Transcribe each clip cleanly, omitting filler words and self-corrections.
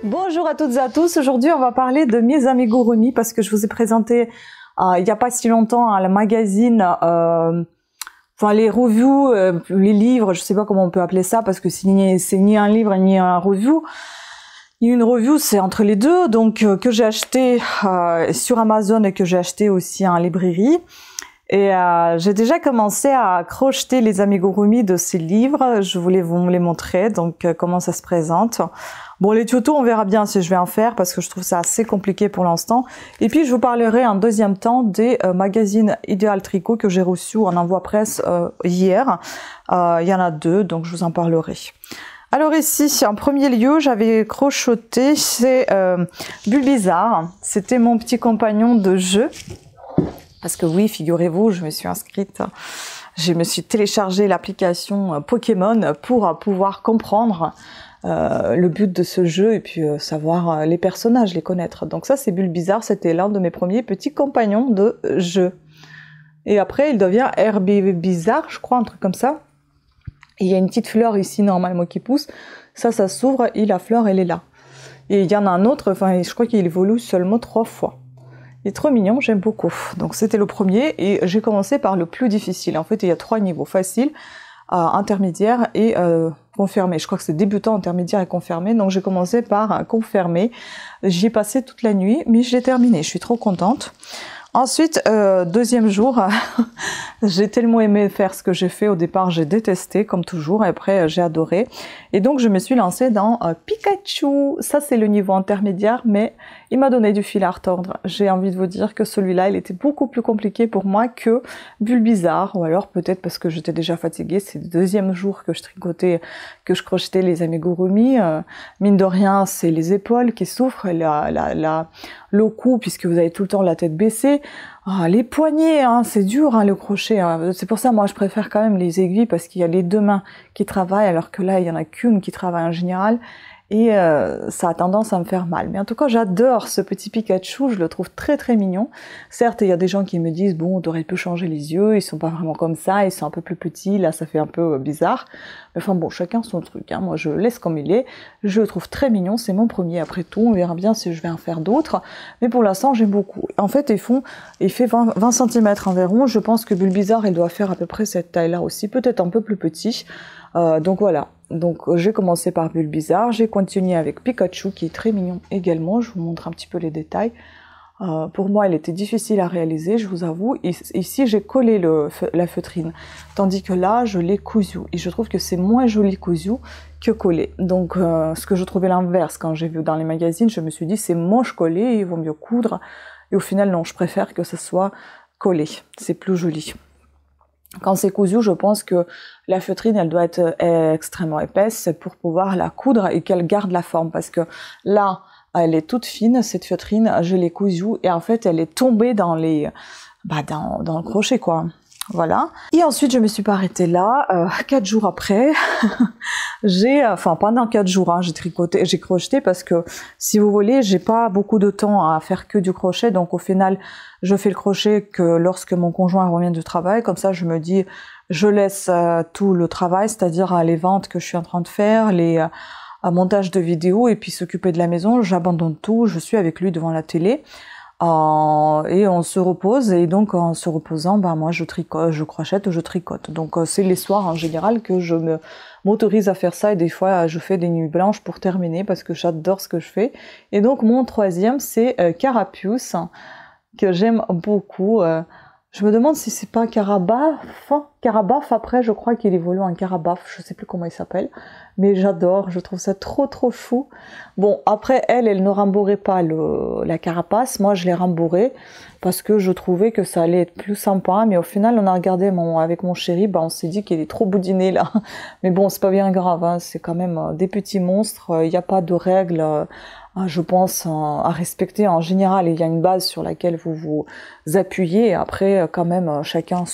Bonjour à toutes et à tous, aujourd'hui on va parler de mes amigurumi parce que je vous ai présenté il n'y a pas si longtemps le magazine, enfin les reviews, les livres, je sais pas comment on peut appeler ça parce que c'est ni un livre ni un review. Une review c'est entre les deux, donc que j'ai acheté sur Amazon et que j'ai acheté aussi en librairie. Et j'ai déjà commencé à crocheter les amigurumi de ces livres. Je voulais vous les montrer, donc comment ça se présente. Bon, les tutos, on verra bien si je vais en faire parce que je trouve ça assez compliqué pour l'instant. Et puis, je vous parlerai en deuxième temps des magazines Idéal Tricot que j'ai reçus en envoi presse hier. Il y en a deux, donc je vous en parlerai. Alors ici, en premier lieu, j'avais crocheté, c'est Bulbizarre. C'était mon petit compagnon de jeu. Parce que oui, figurez-vous, je me suis inscrite, je me suis téléchargé l'application Pokémon pour pouvoir comprendre le but de ce jeu et puis savoir les personnages, les connaître. Donc ça, c'est Bulbizarre, c'était l'un de mes premiers petits compagnons de jeu. Et après, il devient Herbizarre, je crois, un truc comme ça. Et il y a une petite fleur ici, normalement, qui pousse. Ça s'ouvre et la fleur, elle est là. Et il y en a un autre, enfin, je crois qu'il évolue seulement 3 fois. Il est trop mignon, j'aime beaucoup. Donc c'était le premier et j'ai commencé par le plus difficile. En fait, il y a 3 niveaux, facile, intermédiaire et confirmé. Je crois que c'est débutant, intermédiaire et confirmé. Donc j'ai commencé par confirmé. J'y ai passé toute la nuit, mais je l'ai terminé. Je suis trop contente. Ensuite, deuxième jour, j'ai tellement aimé faire ce que j'ai fait. Au départ, j'ai détesté, comme toujours, et après, j'ai adoré. Et donc, je me suis lancée dans Pikachu. Ça, c'est le niveau intermédiaire, mais il m'a donné du fil à retordre. J'ai envie de vous dire que celui-là, il était beaucoup plus compliqué pour moi que Bulbizarre, ou alors peut-être parce que j'étais déjà fatiguée. C'est le deuxième jour que je tricotais, que je crochetais les amigurumi. Mine de rien, c'est les épaules qui souffrent, le cou, puisque vous avez tout le temps la tête baissée. Ah, les poignets, hein, c'est dur le crochet. Hein. C'est pour ça, moi, je préfère quand même les aiguilles parce qu'il y a les deux mains qui travaillent, alors que là, il y en a qu'une qui travaille en général. Et ça a tendance à me faire mal. Mais en tout cas, j'adore ce petit Pikachu, je le trouve très très mignon. Certes, il y a des gens qui me disent, bon, t'aurais pu changer les yeux, ils sont pas vraiment comme ça, ils sont un peu plus petits, là ça fait un peu bizarre. Mais enfin bon, chacun son truc, hein. Moi je le laisse comme il est, je le trouve très mignon, c'est mon premier après tout, on verra bien si je vais en faire d'autres. Mais pour l'instant, j'aime beaucoup. En fait, il fait 20 cm environ, je pense que Bulbizarre, il doit faire à peu près cette taille-là aussi, peut-être un peu plus petit. Donc voilà. Donc j'ai commencé par Bulbizarre, j'ai continué avec Pikachu qui est très mignon également, je vous montre un petit peu les détails. Pour moi elle était difficile à réaliser, je vous avoue. Ici j'ai collé la feutrine, tandis que là je l'ai cousu. Et je trouve que c'est moins joli cousu que collé. Donc ce que je trouvais l'inverse quand j'ai vu dans les magazines, je me suis dit c'est moche collé, il vaut mieux coudre. Et au final non, je préfère que ce soit collé, c'est plus joli. Quand c'est cousu, je pense que la feutrine, elle doit être extrêmement épaisse pour pouvoir la coudre et qu'elle garde la forme. Parce que là, elle est toute fine, cette feutrine, je l'ai cousue et en fait, elle est tombée dans dans le crochet, quoi. Voilà. Et ensuite, je me suis pas arrêtée là. 4 jours après, pendant 4 jours, hein, j'ai crocheté parce que, si vous voulez, j'ai pas beaucoup de temps à faire que du crochet. Donc, au final, je fais le crochet que lorsque mon conjoint revient du travail. Comme ça, je me dis, je laisse tout le travail, c'est-à-dire les ventes que je suis en train de faire, les montages de vidéos et puis s'occuper de la maison. J'abandonne tout. Je suis avec lui devant la télé. Et on se repose, et donc en se reposant, moi je tricote, je crochette, je tricote. Donc c'est les soirs en général que je m'autorise à faire ça, et des fois je fais des nuits blanches pour terminer parce que j'adore ce que je fais. Et donc mon troisième c'est Carapuce, que j'aime beaucoup. Je me demande si c'est pas Carabaf, après je crois qu'il évolue en Carabaf, je sais plus comment il s'appelle, mais j'adore, je trouve ça trop fou. Bon, après elle ne rembourrait pas la carapace, moi je l'ai rembourrée parce que je trouvais que ça allait être plus sympa, mais au final on a regardé avec mon chéri, on s'est dit qu'il est trop boudiné là, mais bon c'est pas bien grave, hein. C'est quand même des petits monstres, il n'y a pas de règles, je pense, à respecter en général. Il y a une base sur laquelle vous vous appuyez, et après quand même chacun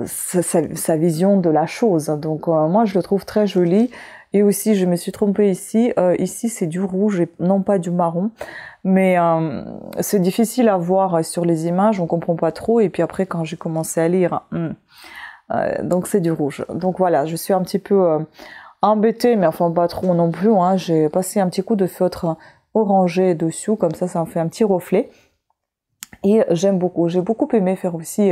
sa vision de la chose. Donc moi je le trouve très joli. Et aussi je me suis trompée ici, ici c'est du rouge et non pas du marron, mais c'est difficile à voir sur les images, on comprend pas trop, et puis après quand j'ai commencé à lire, donc c'est du rouge. Donc voilà, je suis un petit peu embêté, mais enfin pas trop non plus, hein. J'ai passé un petit coup de feutre orangé dessus, comme ça en fait un petit reflet. Et j'aime beaucoup, j'ai beaucoup aimé faire aussi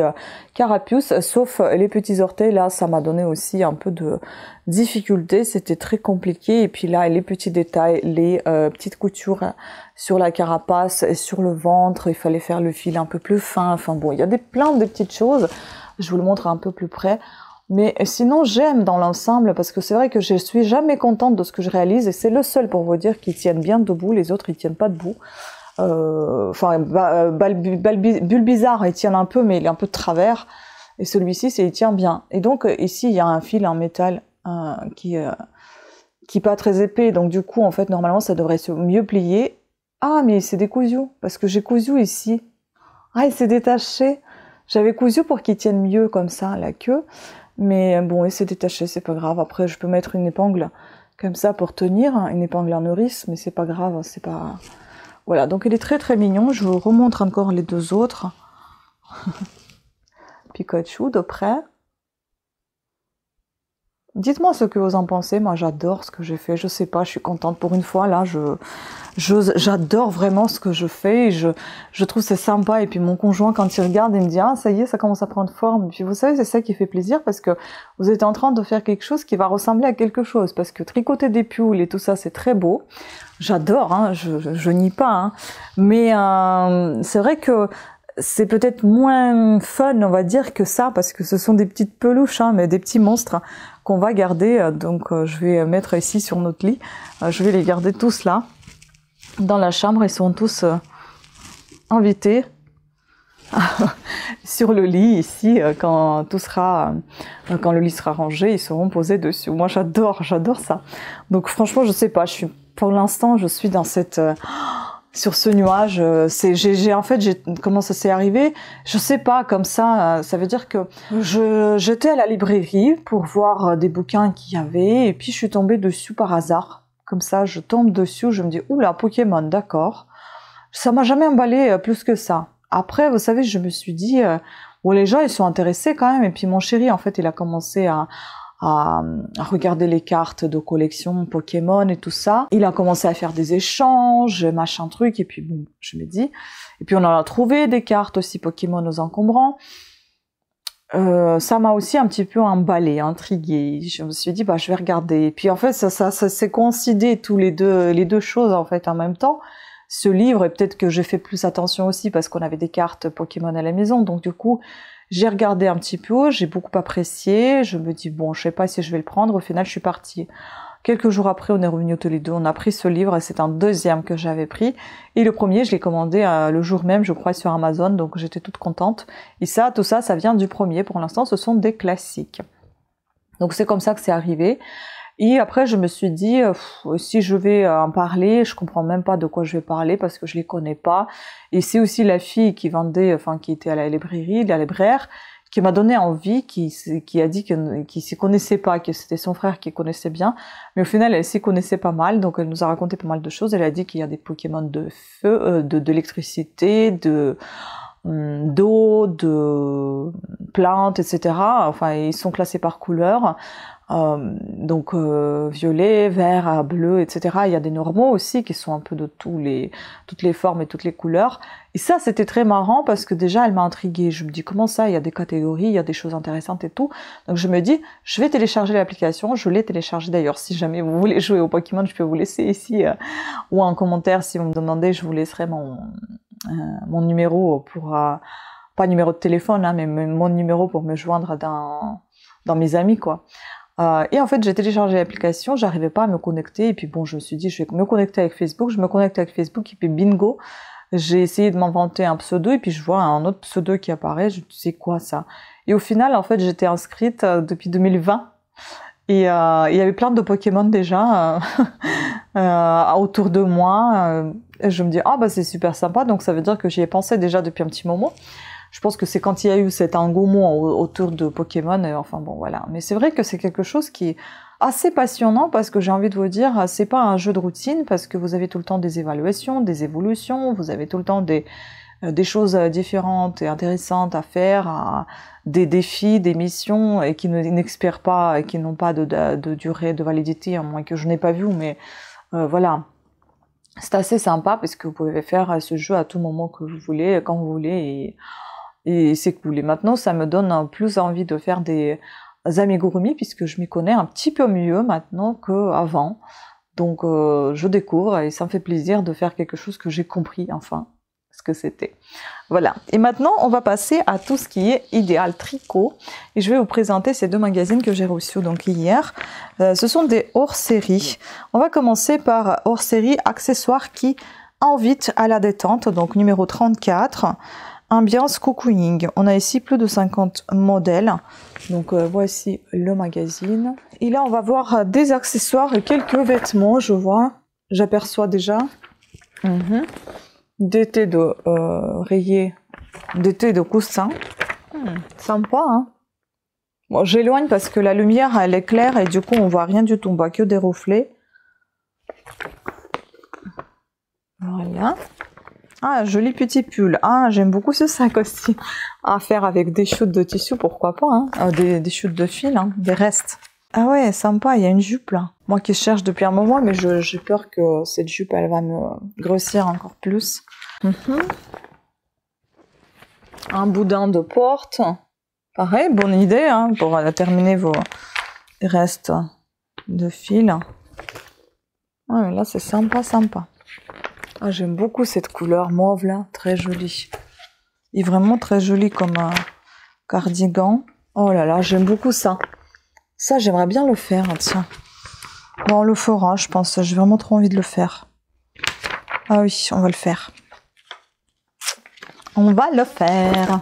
carapuce, sauf les petits orteils, là ça m'a donné aussi un peu de difficulté, c'était très compliqué. Et puis là, les petits détails, les petites coutures sur la carapace et sur le ventre, il fallait faire le fil un peu plus fin, enfin bon, il y a plein de petites choses, je vous le montre un peu plus près. Mais sinon, j'aime dans l'ensemble, parce que c'est vrai que je suis jamais contente de ce que je réalise, et c'est le seul pour vous dire qu'ils tiennent bien debout, les autres ils tiennent pas debout. Enfin, Bulbizarre, il tient un peu, mais il est un peu de travers. Et celui-ci, il tient bien. Et donc, ici, il y a un fil en métal qui est pas très épais. Donc, du coup, en fait, normalement, ça devrait se mieux plier. Ah, mais c'est décousu, parce que j'ai cousu ici. Ah, il s'est détaché. J'avais cousu pour qu'il tienne mieux comme ça, la queue. Mais bon, il s'est détaché, c'est pas grave. Après, je peux mettre une épingle comme ça pour tenir, une épingle en nourrice, mais c'est pas grave, c'est pas... Voilà, donc il est très très mignon. Je vous remontre encore les deux autres. Pikachu de près. Dites-moi ce que vous en pensez. Moi, j'adore ce que j'ai fait. Je sais pas, je suis contente pour une fois. Là, j'adore vraiment ce que je fais. Et je trouve c'est sympa. Et puis mon conjoint, quand il regarde, il me dit « Ah, ça y est, ça commence à prendre forme. » Et puis vous savez, c'est ça qui fait plaisir, parce que vous êtes en train de faire quelque chose qui va ressembler à quelque chose. Parce que tricoter des pulls et tout ça, c'est très beau. J'adore, hein, je nie pas. Hein. Mais c'est vrai que c'est peut-être moins fun, on va dire, que ça, parce que ce sont des petites peluches, hein, mais des petits monstres qu'on va garder. Donc je vais mettre ici sur notre lit. Je vais les garder tous là, dans la chambre. Ils sont tous invités sur le lit ici, quand le lit sera rangé, ils seront posés dessus. Moi, j'adore ça. Donc franchement, je sais pas, pour l'instant, je suis dans sur ce nuage. Comment ça s'est arrivé? Je sais pas, comme ça veut dire que j'étais à la librairie pour voir des bouquins qu'il y avait, et puis je suis tombée dessus par hasard. Comme ça, je tombe dessus, je me dis, oula, Pokémon, d'accord. Ça m'a jamais emballé plus que ça. Après, vous savez, je me suis dit, bon, les gens, ils sont intéressés quand même. Et puis mon chéri, en fait, il a commencé à regarder les cartes de collection Pokémon et tout ça. Il a commencé à faire des échanges, machin truc. Et puis bon, je me dis. Et puis on en a trouvé des cartes aussi Pokémon aux encombrants. Ça m'a aussi un petit peu emballé, intriguée. Je me suis dit, bah, je vais regarder. Et puis en fait, ça s'est coïncidé les deux choses en fait en même temps. Ce livre, et peut-être que j'ai fait plus attention aussi parce qu'on avait des cartes Pokémon à la maison, donc du coup j'ai regardé un petit peu, j'ai beaucoup apprécié, je me dis bon, je sais pas si je vais le prendre. Au final, je suis partie. Quelques jours après, on est revenus tous les deux, on a pris ce livre, et c'est un deuxième que j'avais pris, et le premier, je l'ai commandé le jour même, je crois, sur Amazon, donc j'étais toute contente. Et ça, tout ça, ça vient du premier. Pour l'instant, ce sont des classiques. Donc c'est comme ça que c'est arrivé. Et après, je me suis dit, si je vais en parler, je comprends même pas de quoi je vais parler parce que je les connais pas. Et c'est aussi la fille qui vendait, qui était à la librairie, la libraire, qui m'a donné envie, qui a dit qu'il s'y connaissait pas, que c'était son frère qui connaissait bien. Mais au final, elle s'y connaissait pas mal, donc elle nous a raconté pas mal de choses. Elle a dit qu'il y a des Pokémon de feu, d'électricité, d'eau, de plantes, etc. Enfin, ils sont classés par couleur. Donc violet, vert, bleu, etc. Il y a des normaux aussi qui sont un peu de toutes les formes et toutes les couleurs. Et ça, c'était très marrant parce que déjà, elle m'a intriguée. Je me dis, comment ça, il y a des catégories, il y a des choses intéressantes et tout. Donc je me dis, je vais télécharger l'application. Je l'ai téléchargée d'ailleurs. Si jamais vous voulez jouer au Pokémon, je peux vous laisser ici ou en commentaire si vous me demandez, je vous laisserai mon numéro pour... pas numéro de téléphone, hein, mais mon numéro pour me joindre dans mes amis, quoi. Et en fait, j'ai téléchargé l'application, j'arrivais pas à me connecter, et puis bon, je me suis dit, je vais me connecter avec Facebook, je me connecte avec Facebook, et puis bingo, j'ai essayé de m'inventer un pseudo, et puis je vois un autre pseudo qui apparaît, je me dis, c'est quoi ça? Et au final, en fait, j'étais inscrite depuis 2020, et il y avait plein de Pokémon déjà autour de moi, et je me dis, ah bah c'est super sympa, donc ça veut dire que j'y ai pensé déjà depuis un petit moment. Je pense que c'est quand il y a eu cet engouement autour de Pokémon, enfin bon voilà. Mais c'est vrai que c'est quelque chose qui est assez passionnant parce que j'ai envie de vous dire, c'est pas un jeu de routine parce que vous avez tout le temps des évaluations, des évolutions, vous avez tout le temps des des choses différentes et intéressantes à faire, des défis, des missions et qui n'expirent pas, et qui n'ont pas de durée de validité, à moins que je n'ai pas vu, mais voilà. C'est assez sympa parce que vous pouvez faire ce jeu à tout moment que vous voulez, quand vous voulez, et c'est cool. Et maintenant, ça me donne plus envie de faire des amigurumi puisque je m'y connais un petit peu mieux maintenant qu'avant. Donc je découvre et ça me fait plaisir de faire quelque chose que j'ai compris enfin ce que c'était. Voilà. Et maintenant, on va passer à tout ce qui est idéal tricot. Et je vais vous présenter ces deux magazines que j'ai reçus donc hier. Ce sont des hors-série. On va commencer par hors-série accessoires qui invitent à la détente. Donc numéro 34. Ambiance cocooning. On a ici plus de 50 modèles. Donc voici le magazine. Et là, on va voir des accessoires et quelques vêtements, je vois. J'aperçois déjà. D'été de rayé, d'été de coussin. Sympa, hein. Bon, j'éloigne parce que la lumière, elle est claire et du coup, on voit rien du tout. On voit que des reflets. Voilà. Ah, joli petit pull. Ah, j'aime beaucoup ce sac aussi. À faire avec des chutes de tissu, pourquoi pas, hein. Des chutes de fil, hein, des restes. Ah ouais, sympa, il y a une jupe là. Moi qui cherche depuis un moment, mais j'ai peur que cette jupe, elle va me grossir encore plus. Un boudin de porte. Pareil, bonne idée, hein, pour terminer vos restes de fil. Ouais, là, c'est sympa, sympa. Ah, j'aime beaucoup cette couleur mauve là, très jolie. Et vraiment très jolie comme cardigan. Oh là là, j'aime beaucoup ça. Ça, j'aimerais bien le faire, tiens. Bon, on le fera, je pense. J'ai vraiment trop envie de le faire. Ah oui, on va le faire. On va le faire.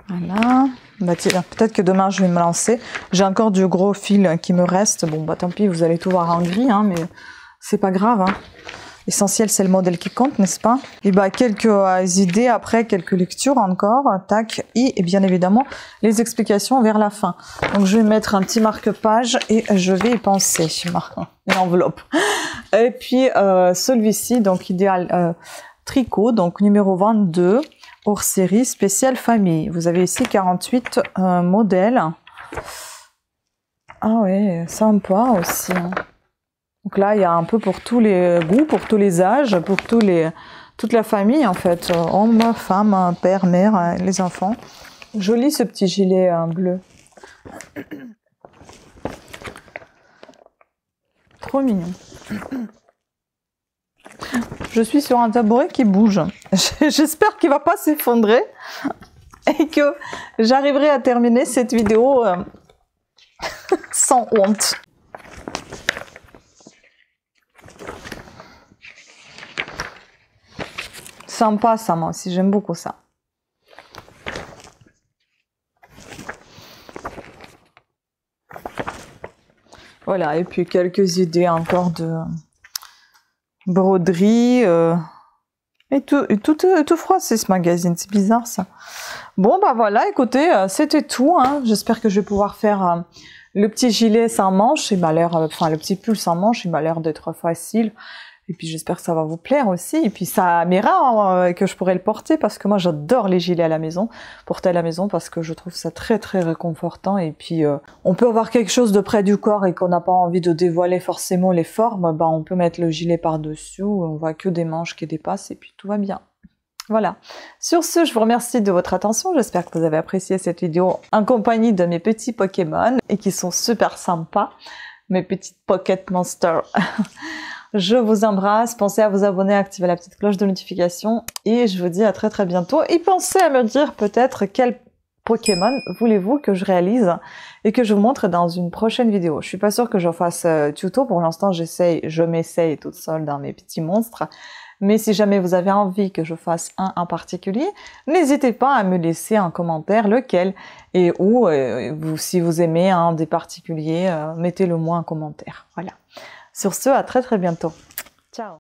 Voilà. Bah, peut-être que demain, je vais me lancer. J'ai encore du gros fil qui me reste. Bon, bah tant pis, vous allez tout voir en gris, hein, mais c'est pas grave, hein. L'essentiel, c'est le modèle qui compte, n'est-ce pas? Et bah, quelques idées après, quelques lectures encore, tac, et bien évidemment, les explications vers la fin. Donc, je vais mettre un petit marque-page et je vais y penser, l'enveloppe. Et puis, celui-ci, donc, idéal tricot, donc, numéro 22, hors série, spéciale famille. Vous avez ici 48 modèles. Ah ouais, sympa aussi, hein. Donc là, il y a un peu pour tous les goûts, pour tous les âges, pour toute la famille en fait. Hommes, femmes, père, mère, les enfants. Joli ce petit gilet bleu. Trop mignon. Je suis sur un tabouret qui bouge. J'espère qu'il ne va pas s'effondrer et que j'arriverai à terminer cette vidéo sans honte. Sympa ça, moi aussi, j'aime beaucoup ça. Voilà, et puis quelques idées encore de broderie. Et tout froissé ce magazine, c'est bizarre ça. Bon, bah voilà, écoutez, c'était tout, hein. J'espère que je vais pouvoir faire le petit gilet sans manche. Il m'a l'air, enfin le petit pull sans manche, il m'a l'air d'être facile. Et puis j'espère que ça va vous plaire aussi. Et puis ça m'ira que je pourrai le porter parce que moi j'adore les gilets à la maison, porter à la maison parce que je trouve ça très très réconfortant. Et puis on peut avoir quelque chose de près du corps et qu'on n'a pas envie de dévoiler forcément les formes, bah, on peut mettre le gilet par-dessus, on voit que des manches qui dépassent et puis tout va bien. Voilà. Sur ce, je vous remercie de votre attention. J'espère que vous avez apprécié cette vidéo en compagnie de mes petits Pokémon et qui sont super sympas. Mes petites Pocket Monsters. Je vous embrasse, pensez à vous abonner, à activer la petite cloche de notification et je vous dis à très très bientôt. Et pensez à me dire peut-être quel Pokémon voulez-vous que je réalise et que je vous montre dans une prochaine vidéo. Je suis pas sûre que je fasse tuto, pour l'instant je m'essaye toute seule dans mes petits monstres. Mais si jamais vous avez envie que je fasse un en particulier, n'hésitez pas à me laisser un commentaire lequel et ou si vous aimez un des particuliers, mettez-le moi en commentaire. Voilà. Sur ce, à très très bientôt. Ciao!